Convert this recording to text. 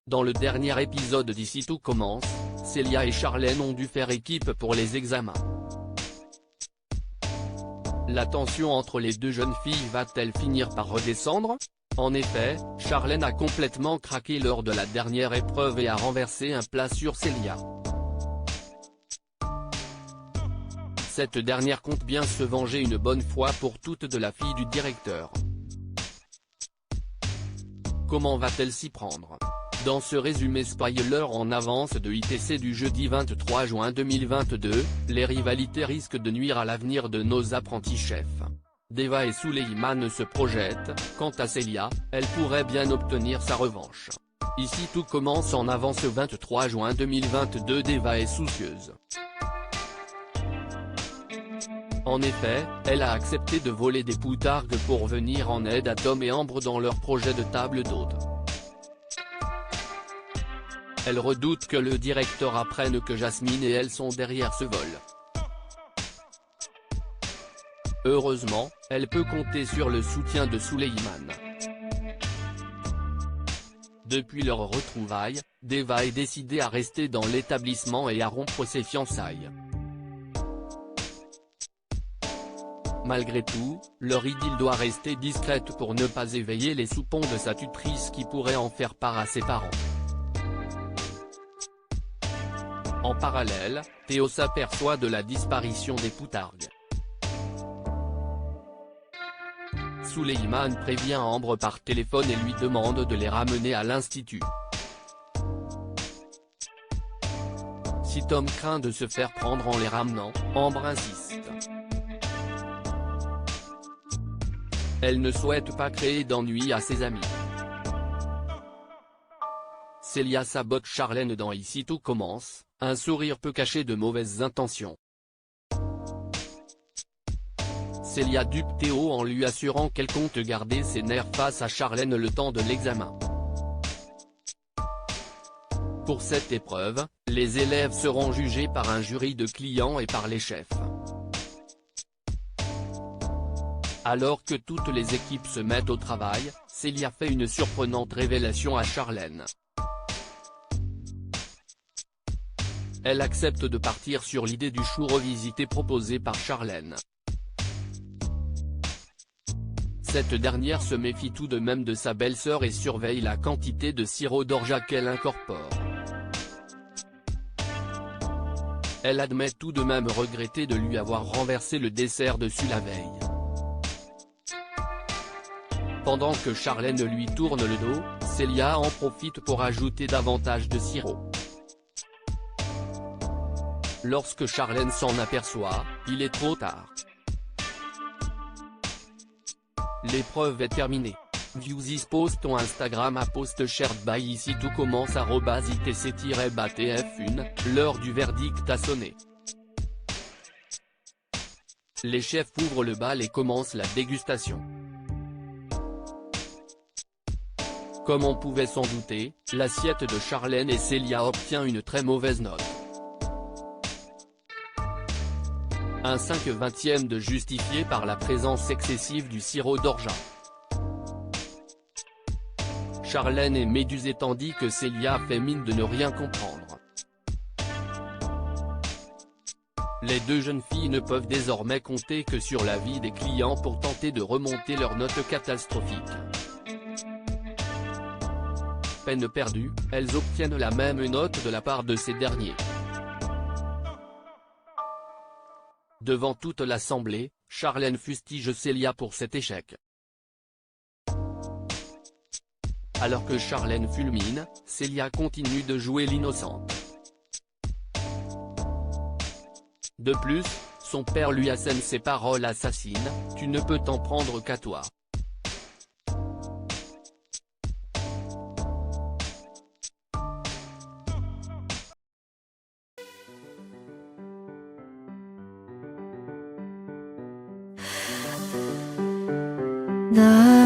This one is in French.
Dans le dernier épisode d'Ici tout commence, Célia et Charlène ont dû faire équipe pour les examens. La tension entre les deux jeunes filles va-t-elle finir par redescendre? En effet, Charlène a complètement craqué lors de la dernière épreuve et a renversé un plat sur Célia. Cette dernière compte bien se venger une bonne fois pour toutes de la fille du directeur. Comment va-t-elle s'y prendre? Dans ce résumé spoiler en avance de ITC du jeudi 23 juin 2022, les rivalités risquent de nuire à l'avenir de nos apprentis chefs. Deva et Souleyman se projettent, quant à Célia, elle pourrait bien obtenir sa revanche. Ici tout commence en avance 23 juin 2022. Deva est soucieuse. En effet, elle a accepté de voler des poutargues pour venir en aide à Tom et Ambre dans leur projet de table d'hôte. Elle redoute que le directeur apprenne que Jasmine et elle sont derrière ce vol. Heureusement, elle peut compter sur le soutien de Souleyman. Depuis leur retrouvaille, Deva est décidée à rester dans l'établissement et à rompre ses fiançailles. Malgré tout, leur idylle doit rester discrète pour ne pas éveiller les soupçons de sa tutrice qui pourrait en faire part à ses parents. En parallèle, Théo s'aperçoit de la disparition des poutargues. Souleyman prévient Ambre par téléphone et lui demande de les ramener à l'institut. Si Tom craint de se faire prendre en les ramenant, Ambre insiste. Elle ne souhaite pas créer d'ennui à ses amis. Célia sabote Charlène dans Ici tout commence, un sourire peut cacher de mauvaises intentions. Célia dupe Théo en lui assurant qu'elle compte garder ses nerfs face à Charlène le temps de l'examen. Pour cette épreuve, les élèves seront jugés par un jury de clients et par les chefs. Alors que toutes les équipes se mettent au travail, Célia fait une surprenante révélation à Charlène. Elle accepte de partir sur l'idée du chou revisité proposé par Charlène. Cette dernière se méfie tout de même de sa belle-sœur et surveille la quantité de sirop d'orge qu'elle incorpore. Elle admet tout de même regretter de lui avoir renversé le dessert dessus la veille. Pendant que Charlène lui tourne le dos, Célia en profite pour ajouter davantage de sirop. Lorsque Charlène s'en aperçoit, il est trop tard. L'épreuve est terminée. View this post on Instagram à post shared by Ici tout commence @itc-tf1, l'heure du verdict a sonné. Les chefs ouvrent le bal et commencent la dégustation. Comme on pouvait s'en douter, l'assiette de Charlène et Célia obtient une très mauvaise note. Un 5/20 de justifié par la présence excessive du sirop d'orge. Charlène est médusée tandis que Célia fait mine de ne rien comprendre. Les deux jeunes filles ne peuvent désormais compter que sur l'avis des clients pour tenter de remonter leur note catastrophique. Peine perdue, elles obtiennent la même note de la part de ces derniers. Devant toute l'assemblée, Charlène fustige Célia pour cet échec. Alors que Charlène fulmine, Célia continue de jouer l'innocente. De plus, son père lui assène ces paroles assassines, « Tu ne peux t'en prendre qu'à toi ». 나